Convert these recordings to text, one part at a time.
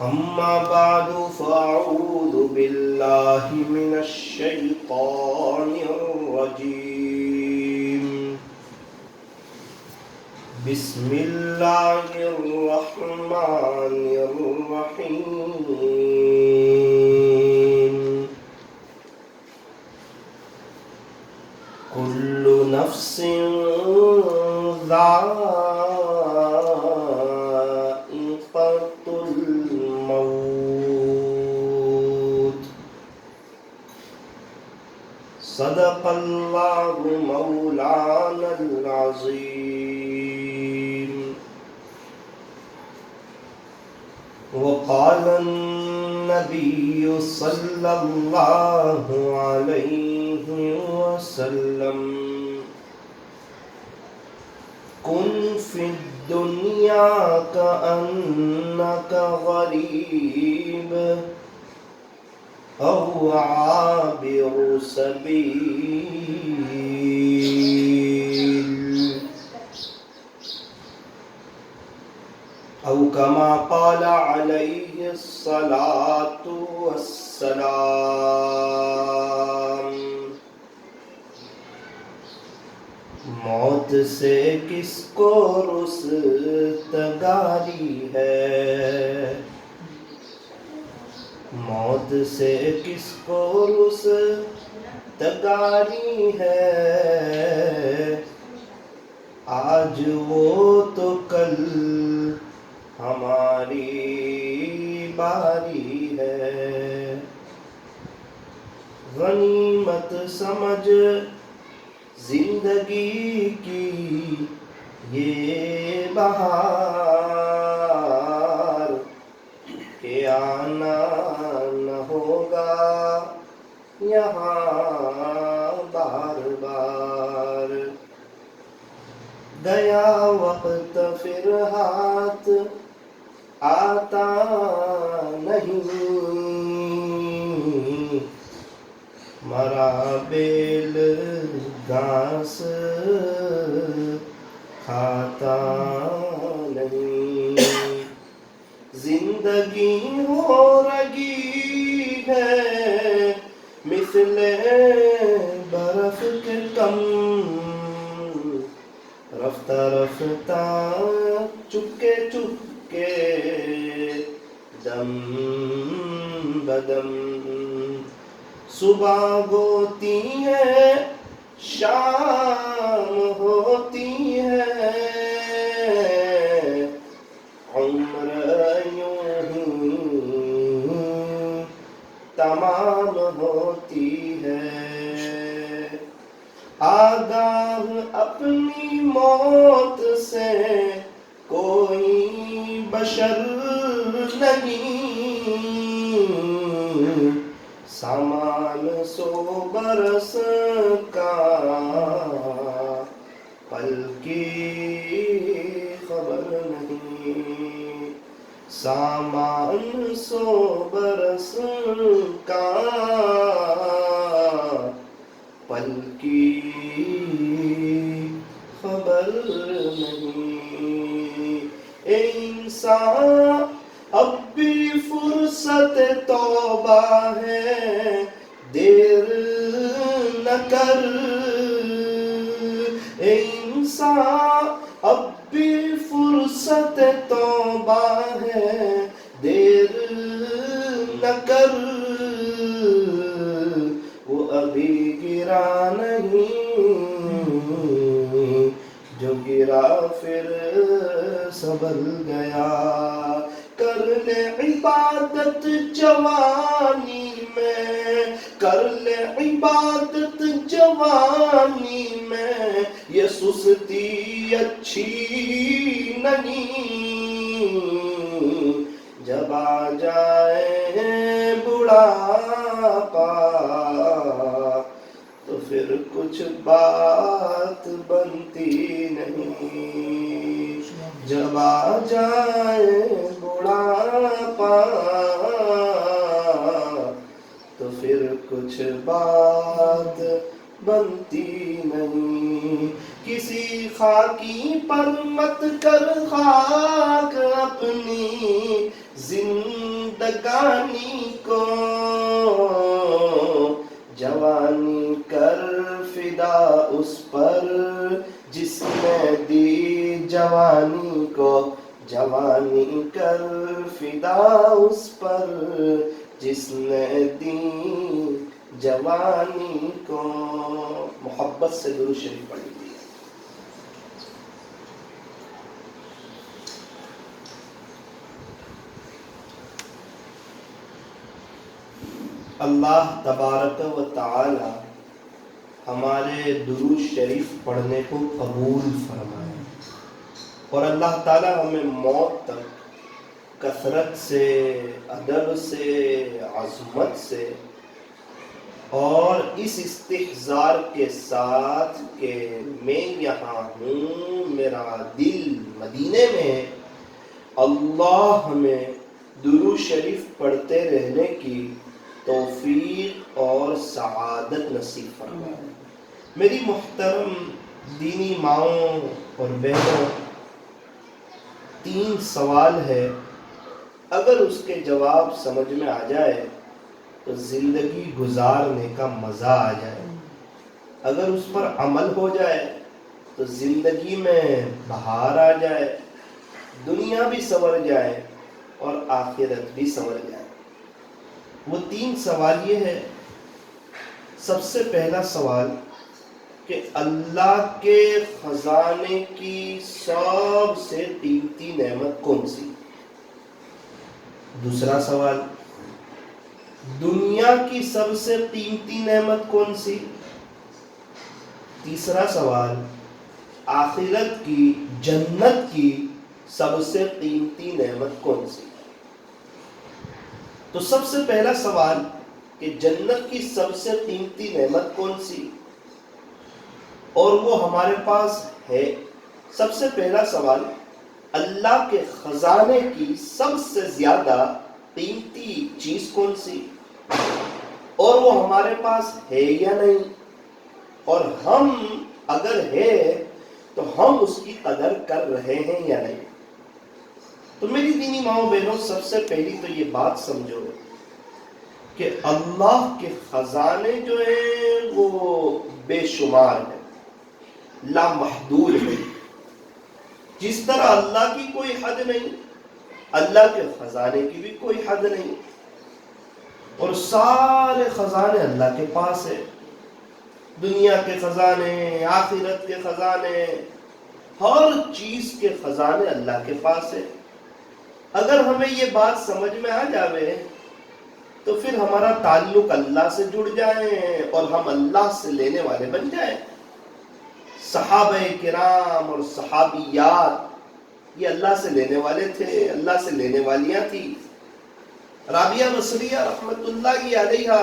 أما بعد فأعوذ بالله من الشيطان الرجيم. بسم الله الرحمن الرحيم. كل نفس ذائقة الموت. صدق الله مولانا العظيم. وقال النبي صلى الله عليه وسلم: كن في الدنيا كأنك غريب أو عابر سبيل، أو كما قال عليه الصلاة والسلام. موت سے کس کو رستگاری ہے، موت سے کس کو رستگاری ہے، آج وہ تو کل ہماری باری ہے. غنیمت سمجھ زندگی کی یہ بہار کہ آنا نہ ہوگا یہاں بار بار. گیا وقت پھر ہاتھ آتا نہیں، مرا بیل گھاس کھاتا نہیں. زندگی ہو رہی ہے مثل برف کے کم، رفتہ رفتہ چپکے چپکے دم بدم. صبح ہوتی ہے شام ہوتی ہے، عمر یوں ہی تمام ہوتی ہے. آگاہ اپنی موت سے کوئی بشر نہیں، سامان 100 برس کا پل کی خبر نہیں، سامان 100 برس کا پل کی خبر نہیں. اے انسان اب بھی فرصت توبہ ہے، دیر نہ کر. اے انسان اب بھی فرصت توبہ ہے، دیر نہ کر. وہ ابھی گرا نہیں، جو گرا پھر سنبھل گیا. کر لے عبادت جوانی میں، کر لے عبادت جوانی میں، یہ سستی اچھی نہیں. جب آ جائے بڑھاپا تو پھر کچھ بات بنتی نہیں. جب آ جائے بڑھاپا تو پھر کچھ بات بنتی نہیں. کسی خاکی پر مت کر خاک اپنی زندگانی کو، جوانی کر فدا اس پر جس نے دی جوانی کو، جوانی کر فدا اس پر جس نے دی جوانی کو۔ محبت سے درود شریف پڑھی۔ اللہ تبارک و تعالی ہمارے درود شریف پڑھنے کو قبول فرمائے، اور اللہ تعالی ہمیں موت تک کثرت سے، ادب سے، عظمت سے اور اس استحضار کے ساتھ کہ میں یہاں ہوں، میرا دل مدینے میں ہے، اللہ ہمیں درود شریف پڑھتے رہنے کی توفیق اور سعادت نصیب فرمائے۔ میری محترم دینی ماؤں اور بہنوں، 3 سوال ہے، اگر اس کے جواب سمجھ میں آ جائے تو زندگی گزارنے کا مزہ آ جائے، اگر اس پر عمل ہو جائے تو زندگی میں بہار آ جائے، دنیا بھی سنور جائے اور آخرت بھی سنور جائے۔ وہ 3 سوال یہ ہے۔ سب سے پہلا سوال کہ اللہ کے خزانے کی سب سے قیمتی نعمت کون سی؟ دوسرا سوال، دنیا کی سب سے قیمتی نعمت کون سی؟ تیسرا سوال، آخرت کی، جنت کی سب سے قیمتی نعمت کون سی؟ تو سب سے پہلا سوال کہ جنت کی سب سے قیمتی نعمت کون سی اور وہ ہمارے پاس ہے۔ سب سے پہلا سوال، اللہ کے خزانے کی سب سے زیادہ قیمتی چیز کون سی اور وہ ہمارے پاس ہے یا نہیں، اور ہم اگر ہے تو ہم اس کی قدر کر رہے ہیں یا نہیں۔ تو میری دینی ماؤں بہنوں، سب سے پہلی تو یہ بات سمجھو کہ اللہ کے خزانے جو ہیں وہ بے شمار ہیں، لامحدود ہیں۔ جس طرح اللہ کی کوئی حد نہیں، اللہ کے خزانے کی بھی کوئی حد نہیں، اور سارے خزانے اللہ کے پاس ہیں۔ دنیا کے خزانے، آخرت کے خزانے، ہر چیز کے خزانے اللہ کے پاس ہیں۔ اگر ہمیں یہ بات سمجھ میں آ جاوے تو پھر ہمارا تعلق اللہ سے جڑ جائے اور ہم اللہ سے لینے والے بن جائیں۔ صحابہ کرام اور صحابیات یہ اللہ سے لینے والے تھے، اللہ سے لینے والیاں تھی۔ رابعہ بصریہ رحمت اللہ علیہا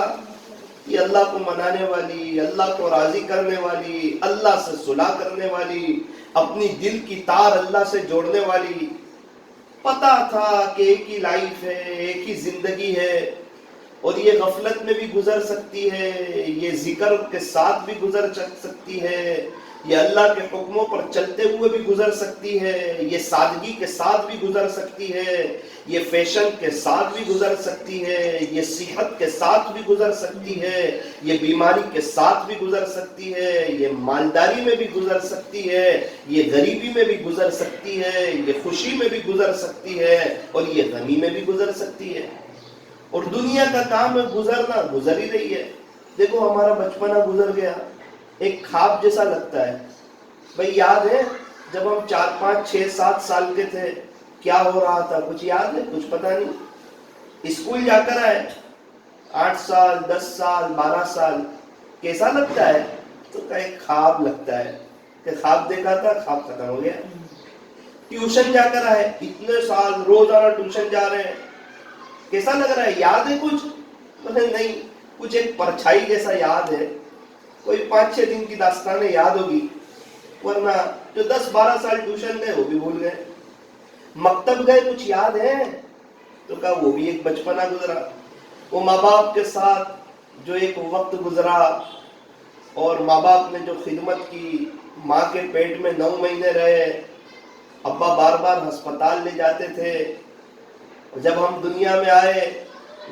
یہ اللہ کو منانے والی، اللہ کو راضی کرنے والی، اللہ سے صلح کرنے والی، اپنی دل کی تار اللہ سے جوڑنے والی، پتا تھا کہ ایک ہی لائف ہے، ایک ہی زندگی ہے، اور یہ غفلت میں بھی گزر سکتی ہے، یہ ذکر کے ساتھ بھی گزر سکتی ہے، یہ اللہ کے حکموں پر چلتے ہوئے بھی گزر سکتی ہے، یہ سادگی کے ساتھ بھی گزر سکتی ہے، یہ فیشن کے ساتھ بھی گزر سکتی ہے، یہ صحت کے ساتھ بھی گزر سکتی ہے، یہ بیماری کے ساتھ بھی گزر سکتی ہے، یہ مالداری میں بھی گزر سکتی ہے، یہ غریبی میں بھی گزر سکتی ہے، یہ خوشی میں بھی گزر سکتی ہے، اور یہ غمی میں بھی گزر سکتی ہے۔ اور دنیا کا کام ہے گزرنا، گزر ہی رہی ہے۔ دیکھو ہمارا بچپنا گزر گیا، ایک خواب جیسا لگتا ہے۔ بھئی یاد ہے جب ہم 4 5 6 7 سال کے تھے کیا ہو رہا تھا؟ کچھ یاد ہے؟ کچھ پتہ نہیں۔ اسکول جا کر آئے 8 سال 10 سال 12 سال، کیسا لگتا ہے؟ تو ایک خواب لگتا ہے کہ خواب دیکھا تھا، خواب ختم ہو گیا۔ ٹیوشن جا کر آئے، اتنے سال روزانہ ٹیوشن جا رہے ہیں، کیسا لگ رہا ہے؟ یاد ہے کچھ؟ نہیں، کچھ ایک پرچھائی جیسا یاد ہے، کوئی 5 6 دن کی داستانیں یاد ہوگی، ورنہ جو 10 12 سال ٹیوشن گئے وہ بھی بھول گئے۔ مکتب گئے، کچھ یاد ہے؟ تو کہا وہ بھی ایک بچپنا گزرا۔ وہ ماں باپ کے ساتھ جو ایک وقت گزرا، اور ماں باپ نے جو خدمت کی، ماں کے پیٹ میں 9 مہینے رہے، ابا بار بار ہسپتال لے جاتے تھے، جب ہم دنیا میں آئے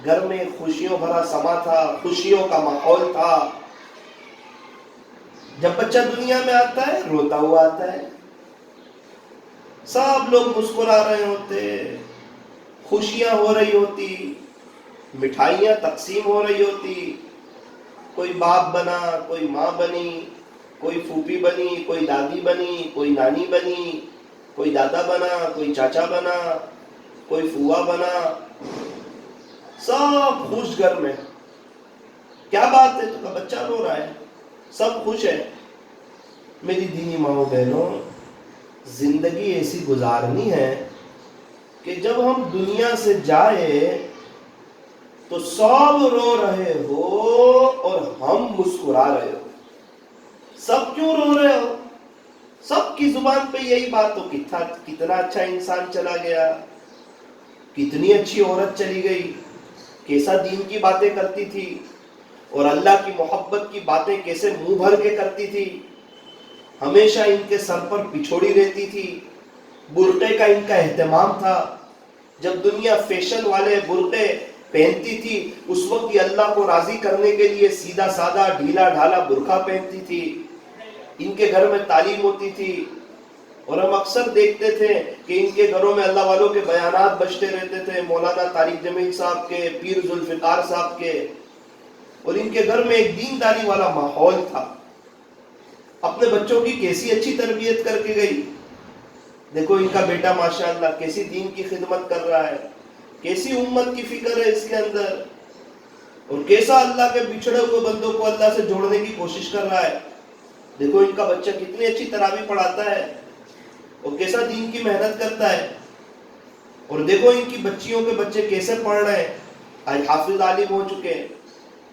گھر میں خوشیوں بھرا سما تھا، خوشیوں کا ماحول تھا۔ جب بچہ دنیا میں آتا ہے روتا ہوا آتا ہے، سب لوگ مسکرا رہے ہوتے، خوشیاں ہو رہی ہوتی، مٹھائیاں تقسیم ہو رہی ہوتی، کوئی باپ بنا، کوئی ماں بنی، کوئی پھوپھی بنی، کوئی دادی بنی، کوئی نانی بنی، کوئی دادا بنا، کوئی چاچا بنا، کوئی فوا بنا، سب خوش گھر میں۔ کیا بات ہے، تو کا بچہ رو رہا ہے، سب خوش ہے۔ میری دینی ماؤں بہنوں، زندگی ایسی گزارنی ہے کہ جب ہم دنیا سے جائے تو سب رو رہے ہو اور ہم مسکرا رہے ہو۔ سب کیوں رو رہے ہو؟ سب کی زبان پہ یہی بات ہو، کتنا اچھا انسان چلا گیا، کتنی اچھی عورت چلی گئی، کیسا دین کی باتیں کرتی تھی اور اللہ کی محبت کی باتیں کیسے منہ بھر کے کرتی تھی، ہمیشہ ان کے سر پر پچھوڑی رہتی تھی، برقعے کا ان کا اہتمام تھا۔ جب دنیا فیشن والے برقعے پہنتی تھی اس وقت یہ اللہ کو راضی کرنے کے لیے سیدھا سادہ ڈھیلا ڈھالا برقعہ پہنتی تھی۔ ان کے گھر میں تعلیم ہوتی تھی اور ہم اکثر دیکھتے تھے کہ ان کے گھروں میں اللہ والوں کے بیانات بجتے رہتے تھے، مولانا طارق جمیل صاحب کے، پیر ذوالفقار صاحب کے، اور ان کے گھر میں ایک دینداری والا ماحول تھا۔ اپنے بچوں کی کیسی اچھی تربیت کر کے گئی، دیکھو ان کا بیٹا ماشاءاللہ کیسی دین کی خدمت کر رہا ہے، کیسی امت کی فکر ہے اس کے اندر، اور کیسا اللہ کے بچھڑے ہوئے بندوں کو اللہ سے جوڑنے کی کوشش کر رہا ہے۔ دیکھو ان کا بچہ کتنی اچھی تراویح پڑھاتا ہے اور کیسا دین کی محنت کرتا ہے، اور دیکھو ان کی بچیوں کے بچے کیسے پڑھ رہے ہیں، آج حافظ عالم ہو چکے ہیں۔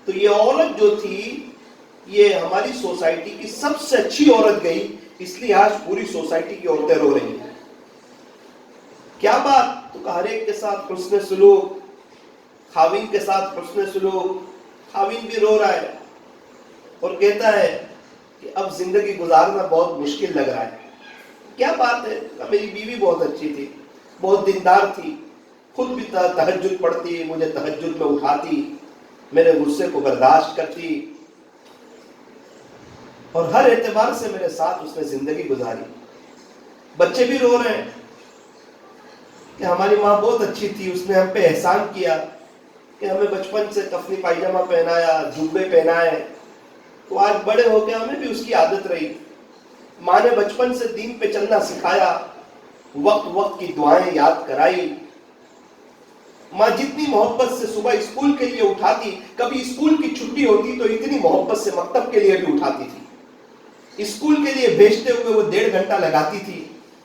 تو یہ عورت جو تھی یہ ہماری سوسائٹی کی سب سے اچھی عورت گئی، اس لیے آج پوری سوسائٹی کی عورتیں رو رہی ہیں۔ کیا بات، تو ہر ایک کے ساتھ حسن سلوک، خاوین کے ساتھ حسن سلوک، خاوین بھی رو رہا ہے اور کہتا ہے کہ اب زندگی گزارنا بہت مشکل لگ رہا ہے۔ کیا بات ہے، میری بیوی بہت اچھی تھی، بہت دیندار تھی، خود بھی تہجد پڑھتی، مجھے تہجد میں اٹھاتی، میرے غصے کو برداشت کرتی، اور ہر اعتبار سے میرے ساتھ اس نے زندگی گزاری۔ بچے بھی رو رہے ہیں کہ ہماری ماں بہت اچھی تھی، اس نے ہم پہ احسان کیا کہ ہمیں بچپن سے کفنی پائجامہ پہنایا، جوبے پہنائے، تو آج بڑے ہو کے ہمیں بھی اس کی عادت رہی۔ ماں نے بچپن سے دین پہ چلنا سکھایا، وقت وقت کی دعائیں یاد کرائی۔ ماں جتنی محبت سے صبح اسکول کے لیے اٹھاتی، کبھی اسکول کی چھٹی ہوتی تو اتنی محبت سے مکتب کے لیے بھی اٹھاتی تھی۔ اسکول کے لیے بھیجتے ہوئے وہ 1.5 گھنٹہ لگاتی تھی،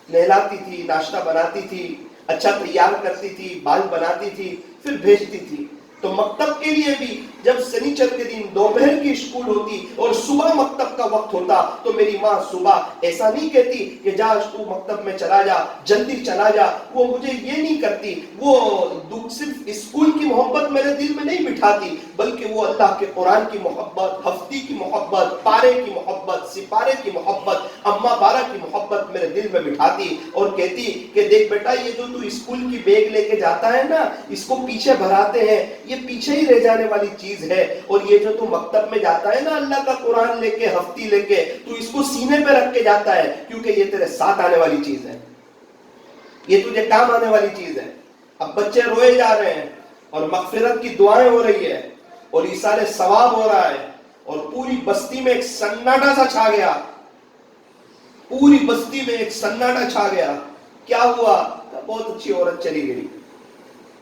نہلاتی تھی، ناشتہ بناتی تھی، اچھا تیار کرتی تھی، بال بناتی تھی، پھر بھیجتی تھی۔ تو مکتب کے لیے بھی جب سنیچر کے دن دوپہر کی اسکول ہوتی اور صبح مکتب کا وقت ہوتا تو میری ماں صبح ایسا نہیں کہتی کہ جا تو مکتب میں چلا جا، جلدی چلا جا، وہ مجھے یہ نہیں کرتی، وہ صرف اسکول کی محبت میرے دل میں نہیں بٹھاتی، بلکہ وہ اللہ کے قرآن کی محبت، ہفتی کی محبت، پارے کی محبت، سپارے کی محبت، اماں بارہ کی محبت میرے دل میں بٹھاتی اور کہتی کہ دیکھ بیٹا یہ جو تو اسکول کی بیگ لے کے جاتا ہے نا، اس کو پیچھے بھراتے ہیں، یہ پیچھے ہی رہ جانے والی چیز ہے، اور یہ جو تو مکتب میں جاتا ہے نا اللہ کا قرآن لے کے، ہفتی لے کے، تو اس کو سینے پہ رکھ کے جاتا ہے کیونکہ یہ تیرے ساتھ آنے والی چیز ہے، یہ تجھے کام آنے والی چیز ہے۔ اب بچے روئے جا رہے ہیں اور مغفرت کی دعائیں ہو رہی ہے اور ایثار ثواب ہو رہا ہے، اور پوری بستی میں ایک سناٹا سا چھا گیا، پوری بستی میں ایک سناٹا چھا گیا۔ کیا ہوا؟ بہت اچھی عورت چلی گئی،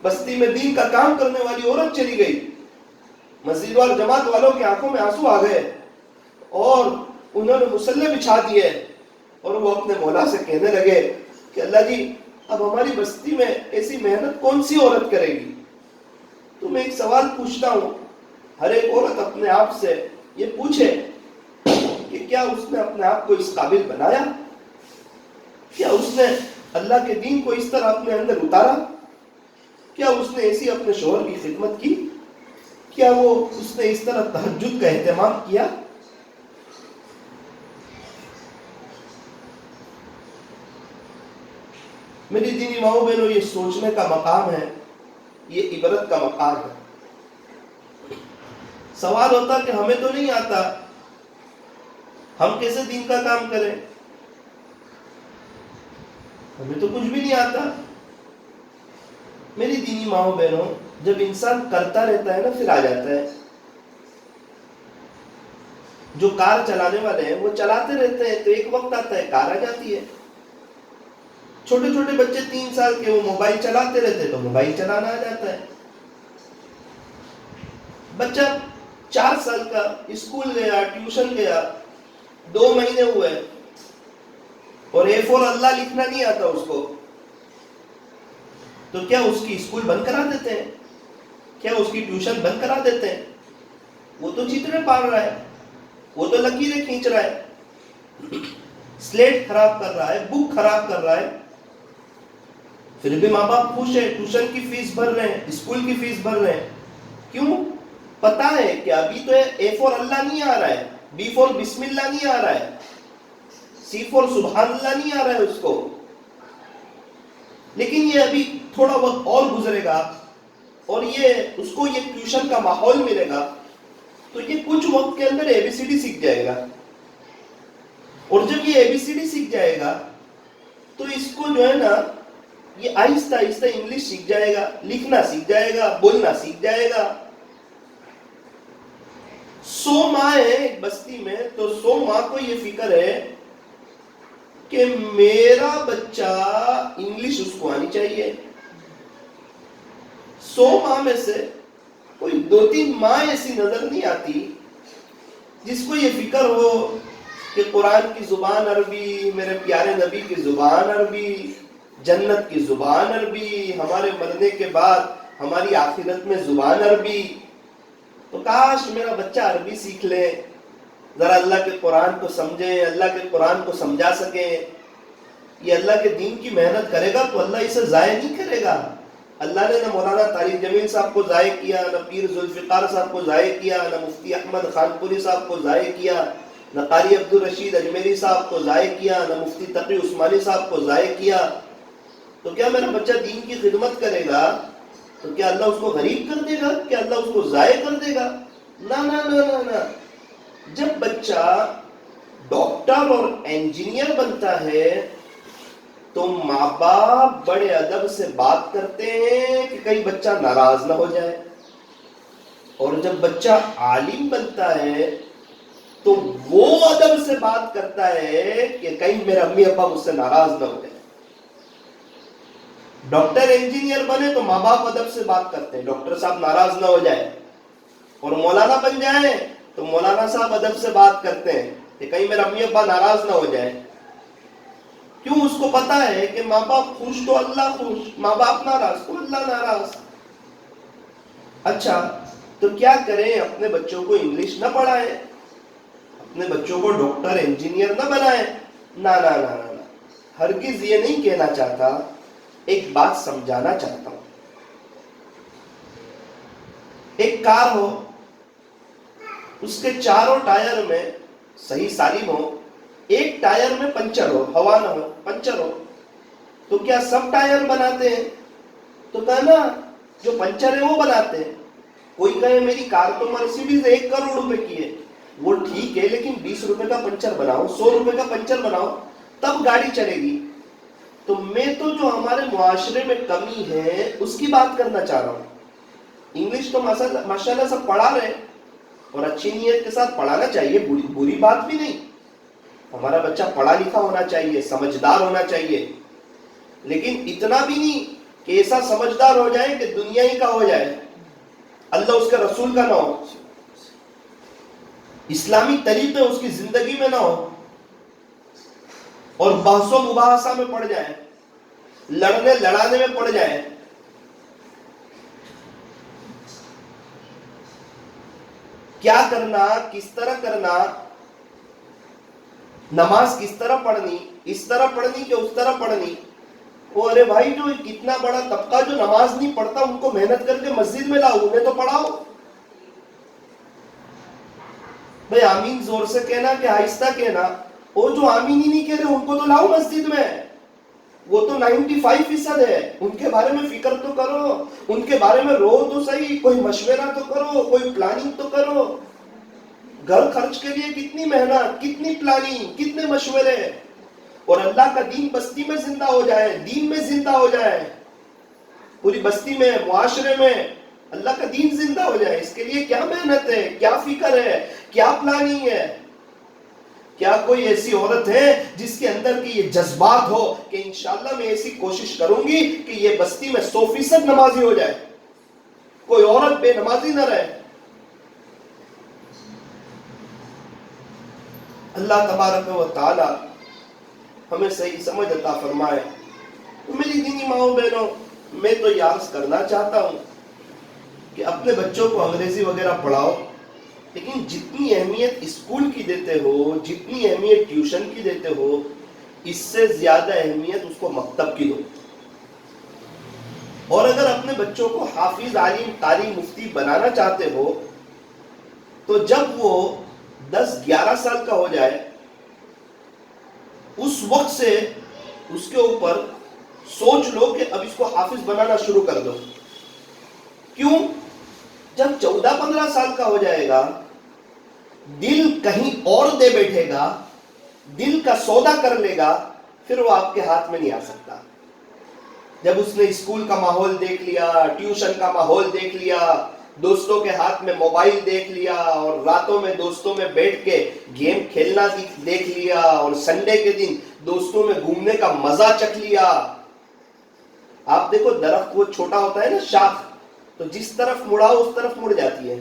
بستی میں دین کا کام کرنے والی عورت چلی گئی۔ مسجد اور جماعت والوں کی آنکھوں میں آنسو آ گئے اور انہوں نے مصلے بچھا دیے اور وہ اپنے مولا سے کہنے لگے کہ اللہ جی اب ہماری بستی میں ایسی محنت کون سی عورت کرے گی؟ تو میں ایک سوال پوچھتا ہوں، ہر ایک عورت اپنے آپ سے یہ پوچھے کہ کیا اس نے اپنے آپ کو اس قابل بنایا؟ کیا اس نے اللہ کے دین کو اس طرح اپنے اندر اتارا؟ کیا اس نے ایسی اپنے شوہر کی خدمت کی؟ کیا اس نے اس طرح تہجد کا اہتمام کیا؟ میری دینی ماؤں بہنوں، یہ سوچنے کا مقام ہے، یہ عبرت کا مقام ہے۔ سوال ہوتا کہ ہمیں تو نہیں آتا، ہم کیسے دین کا کام کریں؟ ہمیں تو کچھ بھی نہیں آتا۔ میری دینی ماؤں بہنوں، جب انسان کرتا رہتا ہے نا، پھر آ جاتا ہے۔ جو کار چلانے والے ہیں وہ چلاتے رہتے ہیں تو ایک وقت آتا ہے کار آ جاتی ہے۔ چھوٹے چھوٹے بچے 3 سال کے، وہ موبائل چلاتے رہتے ہیں تو موبائل چلانا آ جاتا ہے۔ بچہ 4 سال کا اسکول گیا، ٹیوشن گیا، 2 مہینے ہوئے اور اے فور اللہ لکھنا نہیں آتا اس کو، تو کیا اس کی اسکول بند کرا دیتے ہیں؟ کیا اس کی ٹیوشن بند کرا دیتے ہیں؟ وہ تو چترے پال رہا ہے، وہ تو لکیریں کھینچ رہا ہے، سلیٹ خراب کر رہا ہے، بک خراب کر رہا ہے، پھر بھی ماں باپ خوش ہے، ٹیوشن کی فیس بھر رہے ہیں، اسکول کی فیس بھر رہے ہیں۔ کیوں؟ پتا ہے کہ ابھی تو اے فور اللہ نہیں آ رہا ہے، بی فور بسم اللہ نہیں آ رہا ہے، سی فور سبحان اللہ نہیں آ رہا ہے اس کو، لیکن یہ ابھی تھوڑا وقت اور گزرے گا اور یہ اس کو یہ ٹیوشن کا ماحول ملے گا تو یہ کچھ وقت کے اندر اے بی سی ڈی سیکھ جائے گا، اور جب یہ اے بی سی ڈی سیکھ جائے گا تو اس کو جو ہے نا یہ آہستہ آہستہ انگلش سیکھ جائے گا، لکھنا سیکھ جائے گا، بولنا سیکھ جائے گا۔ 100 ماں ہیں ایک بستی میں، تو 100 ماں کو یہ فکر ہے کہ میرا بچہ انگلش اس کو آنی چاہیے۔ 100 ماں میں سے کوئی 2-3 ماں ایسی نظر نہیں آتی جس کو یہ فکر ہو کہ قرآن کی زبان عربی، میرے پیارے نبی کی زبان عربی، جنت کی زبان عربی، ہمارے مرنے کے بعد ہماری آخرت میں زبان عربی۔ تو کاش میرا بچہ عربی سیکھ لے، ذرا اللہ کے قرآن کو سمجھے، اللہ کے قرآن کو سمجھا سکے۔ یہ اللہ کے دین کی محنت کرے گا تو اللہ اسے ضائع نہیں کرے گا۔ اللہ نے نہ مولانا طارق جمیل صاحب کو ضائع کیا، نہ پیر ذوالفقار صاحب کو ضائع کیا، نہ مفتی احمد خان پوری صاحب کو ضائع کیا، نہ قاری عبدالرشید اجمیری صاحب کو ضائع کیا، نہ مفتی تقی عثمانی صاحب کو ضائع کیا۔ تو کیا میرا بچہ دین کی خدمت کرے گا تو کیا اللہ اس کو غریب کر دے گا؟ کیا اللہ اس کو ضائع کر دے گا؟ نہ نہ نہ نہ نہ۔ جب بچہ ڈاکٹر اور انجینئر بنتا ہے تو ماں باپ بڑے ادب سے بات کرتے ہیں کہ کہیں بچہ ناراض نہ ہو جائے، اور جب بچہ عالم بنتا ہے تو وہ ادب سے بات کرتا ہے کہ کہیں میرے امی ابا مجھ سے ناراض نہ ہو جائے۔ ڈاکٹر انجینئر بنے تو ماں باپ ادب سے بات کرتے ہیں، ڈاکٹر صاحب ناراض نہ ہو جائے، اور مولانا بن جائیں تو مولانا صاحب ادب سے بات کرتے ہیں کہ کہیں میرے امی ابا ناراض نہ ہو جائے۔ کیوں؟ اس کو پتا ہے کہ ماں باپ خوش تو اللہ خوش، ماں باپ ناراض تو اللہ ناراض۔ اچھا، تو کیا کریں؟ اپنے بچوں کو انگلش نہ پڑھائیں، اپنے بچوں کو ڈاکٹر انجینئر نہ بنائیں۔ نہ نہ نہ نہ، ہرگز یہ نہیں کہنا چاہتا، ایک بات سمجھانا چاہتا ہوں۔ ایک کار ہو، اس کے چاروں ٹائر میں صحیح سالم ہو، ایک ٹائر میں پنچر ہو، ہوا نہ ہو، پنچر ہو، تو کیا سب ٹائر بناتے ہیں؟ تو کہنا جو پنچر ہے وہ بناتے ہیں۔ کوئی کہے میری کار تو مرسیڈیز 1 کروڑ روپے کی ہے، وہ ٹھیک ہے، لیکن 20 روپے کا پنچر بناؤ، 100 روپے کا پنچر بناؤ، تب گاڑی چلے گی۔ تو میں تو جو ہمارے معاشرے میں کمی ہے اس کی بات کرنا چاہ رہا ہوں۔ انگلش تو ماشاءاللہ سب پڑھا رہے ہیں، اور اچھی نیت کے ساتھ پڑھانا چاہیے، بری بات بھی نہیں، ہمارا بچہ پڑھا لکھا ہونا چاہیے، سمجھدار ہونا چاہیے، لیکن اتنا بھی نہیں کہ ایسا سمجھدار ہو جائے کہ دنیا ہی کا ہو جائے، اللہ اس کے رسول کا نہ ہو، اسلامی طریقے اس کی زندگی میں نہ ہو، اور بحث و مباحثہ میں پڑ جائے، لڑنے لڑانے میں پڑ جائے۔ کیا کرنا، کس طرح کرنا، نماز کس طرح پڑھنی، اس طرح پڑھنی کہ اس طرح پڑھنی۔ وہ ارے بھائی، جو کتنا بڑا طبقہ جو نماز نہیں پڑھتا ان کو محنت کر کے مسجد میں لاؤ، انہیں تو پڑھاؤ۔ بھائی آمین زور سے کہنا کہ آہستہ کہنا، وہ جو آمین ہی نہیں کہہ رہے ان کو تو لاؤ مسجد میں۔ وہ تو 95% ہے، ان کے بارے میں فکر تو کرو، ان کے بارے میں رو تو صحیح، کوئی مشورہ تو کرو، کوئی پلاننگ تو کرو. گھر خرچ کے لیے کتنی محنت، کتنی پلاننگ، کتنے مشورے، اور اللہ کا دین بستی میں زندہ ہو جائے، دین میں زندہ ہو جائے، پوری بستی میں، معاشرے میں اللہ کا دین زندہ ہو جائے. اس کے لیے کیا محنت ہے، کیا فکر ہے، کیا پلاننگ ہے. کیا کوئی ایسی عورت ہے جس کے اندر کی یہ جذبات ہو کہ انشاءاللہ میں ایسی کوشش کروں گی کہ یہ بستی میں 100% نمازی ہو جائے، کوئی عورت بے نمازی نہ رہے. اللہ تبارک و تعالی ہمیں صحیح سمجھ عطا فرمائے. تو میری دینی ماؤں بہنوں، میں تو یہ عرض کرنا چاہتا ہوں کہ اپنے بچوں کو انگریزی وغیرہ پڑھاؤ، لیکن جتنی اہمیت اسکول کی دیتے ہو، جتنی اہمیت ٹیوشن کی دیتے ہو، اس سے زیادہ اہمیت اس کو مکتب کی دو. اور اگر اپنے بچوں کو حافظ، عالم، قاری، مفتی بنانا چاہتے ہو تو جب وہ 10-11 سال کا ہو جائے اس وقت سے اس کے اوپر سوچ لو کہ اب اس کو حافظ بنانا شروع کر دو. کیوں؟ جب 14-15 سال کا ہو جائے گا، دل کہیں اور دے بیٹھے گا، دل کا سودا کر لے گا، پھر وہ آپ کے ہاتھ میں نہیں آ سکتا. جب اس نے اسکول کا ماحول دیکھ لیا، ٹیوشن کا ماحول دیکھ لیا، دوستوں کے ہاتھ میں موبائل دیکھ لیا، اور راتوں میں دوستوں میں بیٹھ کے گیم کھیلنا دیکھ لیا، اور سنڈے کے دن دوستوں میں گھومنے کا مزہ چکھ لیا. آپ دیکھو درخت وہ چھوٹا ہوتا ہے نا، شاخ، تو جس طرف مڑاؤ اس طرف مڑ جاتی ہے،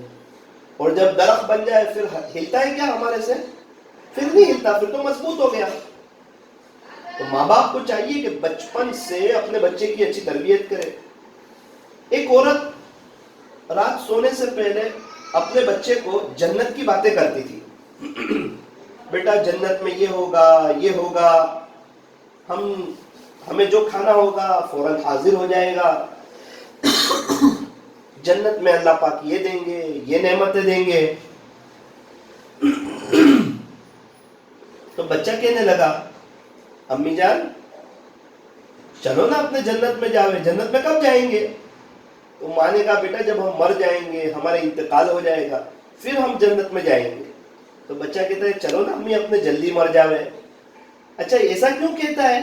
اور جب درخت بن جائے پھر ہلتا ہے کیا ہمارے سے؟ پھر نہیں ہلتا، پھر تو مضبوط ہو گیا. تو ماں باپ کو چاہیے کہ بچپن سے اپنے بچے کی اچھی تربیت کرے. ایک عورت رات سونے سے پہلے اپنے بچے کو جنت کی باتیں کرتی تھی. بیٹا جنت میں یہ ہوگا، یہ ہوگا، ہمیں جو کھانا ہوگا فوراً حاضر ہو جائے گا، جنت میں اللہ پاک یہ دیں گے، یہ نعمتیں دیں گے. تو بچہ کہنے لگا امی جان چلو نا اپنے جنت میں جاوے. جنت میں کب جائیں گے؟ تو ماں نے کہا بیٹا جب ہم مر جائیں گے، ہمارا انتقال ہو جائے گا، پھر ہم جنت میں جائیں گے. تو بچہ کہتا ہے چلو نا امی اپنے جلدی مر جاوے. اچھا ایسا کیوں کہتا ہے؟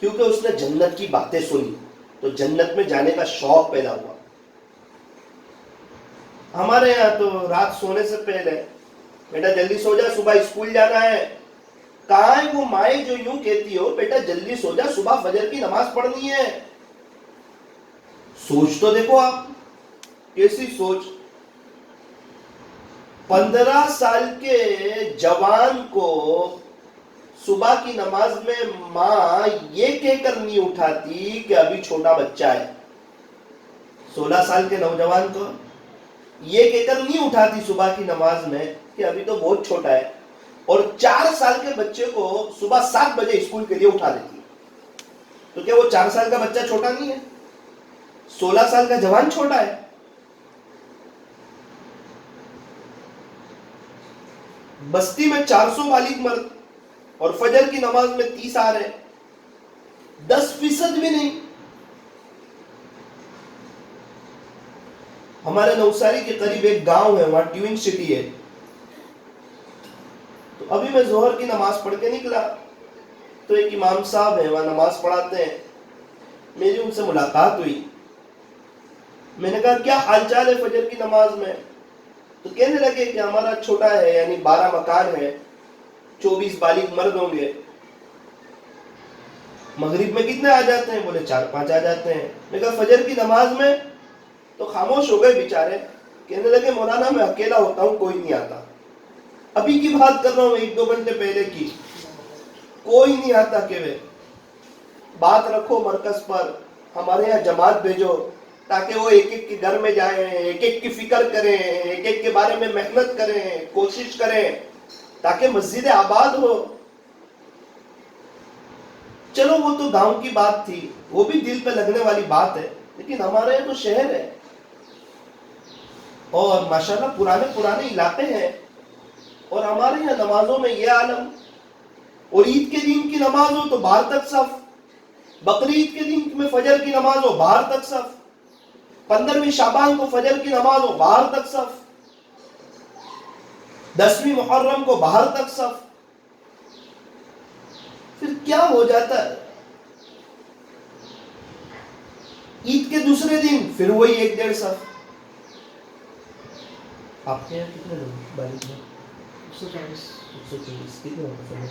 کیونکہ اس نے جنت کی باتیں سنی تو جنت میں جانے کا شوق پیدا ہوا. ہمارے یہاں تو رات سونے سے پہلے بیٹا جلدی سو جا، صبح اسکول جانا ہے. کہاں ہے وہ مائیں جو یوں کہتی ہو بیٹا جلدی سو جا، صبح فجر کی نماز پڑھنی ہے. سوچ تو دیکھو آپ، کیسی سوچ. 15 سال کے جوان کو صبح کی نماز میں ماں یہ کہہ کر نہیں اٹھاتی کہ ابھی چھوٹا بچہ ہے. 16 سال کے نوجوان کو یہ کہہ کر نہیں اٹھاتی صبح کی نماز میں کہ ابھی تو بہت چھوٹا ہے، اور 4 سال کے بچے کو صبح 7 بجے اسکول کے لیے اٹھا دیتی. تو کیا وہ 4 سال کا بچہ چھوٹا نہیں ہے؟ 16 سال کا جوان چھوٹا ہے؟ بستی میں 400 بالغ مرد اور فجر کی نماز میں 30 آ رہے، 10% بھی نہیں. ہمارے نوساری کے قریب ایک گاؤں ہے، وہاں ٹیوئن سٹی ہے. تو ابھی میں ظہر کی نماز پڑھ کے نکلا تو ایک امام صاحب ہیں وہاں نماز پڑھاتے ہیں. میری ان سے ملاقات ہوئی. میں نے کہا کیا حال چال ہے فجر کی نماز میں؟ تو کہنے لگے کہ ہمارا چھوٹا ہے، یعنی 12 مکان ہے، 24 بالغ مرد ہوں گے. مغرب میں کتنے آ جاتے ہیں؟ بولے 4-5 آ جاتے ہیں. میں کہا فجر کی نماز میں؟ تو خاموش ہو گئے بیچارے. کہنے لگے مولانا میں اکیلا ہوتا ہوں، کوئی نہیں آتا. ابھی کی بات کر رہا ہوں، 1-2 گھنٹے پہلے کی. کوئی نہیں آتا. کہ بات رکھو مرکز پر، ہمارے یہاں جماعت بھیجو تاکہ وہ ایک ایک کے گھر میں جائیں، ایک ایک کی فکر کریں، ایک ایک کے بارے میں محنت کریں، کوشش کریں تاکہ مسجد آباد ہو. چلو وہ تو گاؤں کی بات تھی، وہ بھی دل پہ لگنے والی بات ہے، لیکن ہمارے یہاں تو شہر ہے اور ماشاءاللہ پرانے علاقے ہیں، اور ہمارے یہاں نمازوں میں یہ عالم. اور عید کے دن کی نماز ہو تو باہر تک صف. بقرعید کے دن میں فجر کی نماز ہو باہر تک صف، 15ویں شعبان کو فجر کی نماز ہو باہر تک صف، 10ویں محرم کو باہر تک صف. پھر کیا ہو جاتا ہے؟ عید کے دوسرے دن پھر وہی 1-1.5 صف. آپ کے یہاں کتنے لوگ بالغ ہیں؟ 140 کتنے ہوتے ہیں؟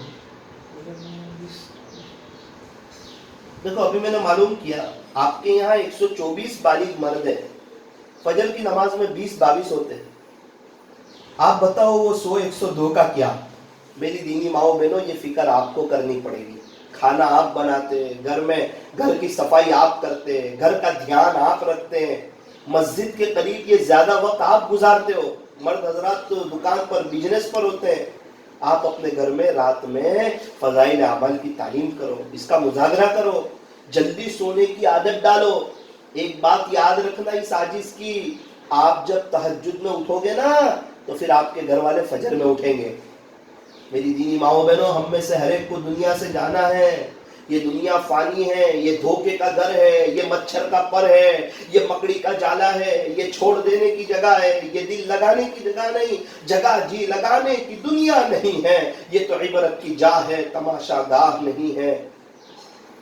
دیکھو ابھی میں نے معلوم کیا آپ کے یہاں 124 بالغ مرد ہیں، فجر کی نماز میں 20-22 ہوتے ہیں. آپ بتاؤ وہ 100-102 کا کیا؟ میری دینی ماؤں بہنوں یہ فکر آپ کو کرنی پڑے گی. کھانا آپ بناتے، گھر میں گھر کی صفائی آپ کرتے، گھر کا دھیان آپ رکھتے ہیں، مسجد کے قریب یہ زیادہ وقت آپ گزارتے ہو. مرد حضرات تو دکان پر بزنس پر ہوتے ہیں. آپ اپنے گھر میں رات میں فضائل اعمال کی تعلیم کرو، اس کا مذاکرہ کرو، جلدی سونے کی عادت ڈالو. ایک بات یاد رکھنا اس عاجز کی، آپ جب تہجد میں اٹھو گے نا تو پھر آپ کے گھر والے فجر میں اٹھیں گے. میری دینی ماؤں بہنوں، ہم میں سے ہر ایک کو دنیا سے جانا ہے. یہ دنیا فانی ہے، یہ دھوکے کا گھر ہے، یہ مچھر کا پر ہے، یہ مکڑی کا جالا ہے، یہ چھوڑ دینے کی جگہ ہے، یہ دل لگانے کی جگہ نہیں، جگہ جی لگانے کی دنیا نہیں ہے. یہ تو عبرت کی جا ہے، تماشا گاہ نہیں ہے.